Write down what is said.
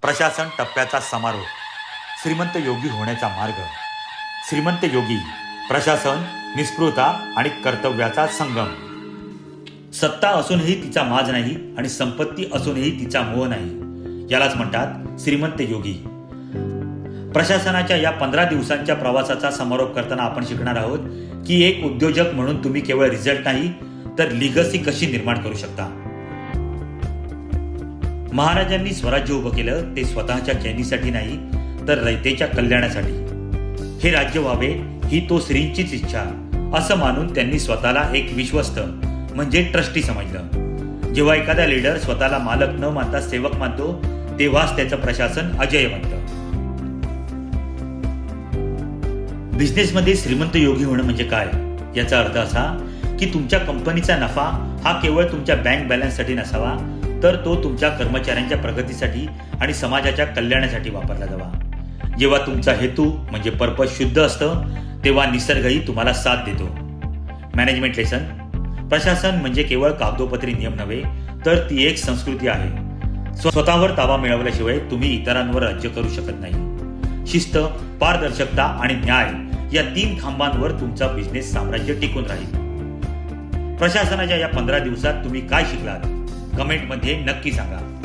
प्रशासन टप्प्याचा समारोप, श्रीमंत योगी होण्याचा मार्ग. श्रीमंत योगी, प्रशासन, निस्पृहता आणि कर्तव्याचा संगम. सत्ता असूनही तिचा माज नाही आणि संपत्ती असूनही तिचा मोह नाही, यालाच म्हणतात श्रीमंत योगी. प्रशासनाच्या या 15 दिवसांच्या प्रवासाचा समारोप करताना आपण शिकणार आहोत की एक उद्योजक म्हणून तुम्ही केवळ रिझल्ट नाही तर लिगसी कशी निर्माण करू शकता. महाराजांनी स्वराज्य उभं केलं ते स्वतःच्या चैनीसाठी नाही तर रयतेच्या कल्याणासाठी. हे राज्य व्हावे ही तो श्रींचीच इच्छा असं मानून त्यांनी स्वतःला एक विश्वस्त म्हणजे ट्रस्टी समजलं. जेव्हा एखादा लीडर स्वतःला मालक न मानता सेवक मानतो तेव्हाच त्याचं प्रशासन अजय बनतं. बिझनेसमध्ये श्रीमंत योगी होणं म्हणजे काय? याचा अर्थ असा की तुमच्या कंपनीचा नफा हा केवळ तुमच्या बँक बॅलन्ससाठी नसावा तर तो तुमच्या कर्मचाऱ्यांच्या प्रगतीसाठी आणि समाजाच्या कल्याणासाठी वापरला जावा. जेव्हा तुमचा हेतू म्हणजे पर्पज शुद्ध असतं तेव्हा निसर्गही तुम्हाला साथ देतो. Management lesson. प्रशासन म्हणजे केवळ कागदोपत्री नियम नव्हे तर ती एक संस्कृती आहे. स्वतःवर ताबा मिळवल्याशिवाय तुम्ही इतरांवर राज्य करू शकत नाही. शिस्त, पारदर्शकता आणि न्याय या 3 खांबांवर तुमचा बिझनेस साम्राज्य टिकून राहील. प्रशासनाच्या या 15 दिवसात तुम्ही काय शिकलात? कमेंटमध्ये नक्की सांगा.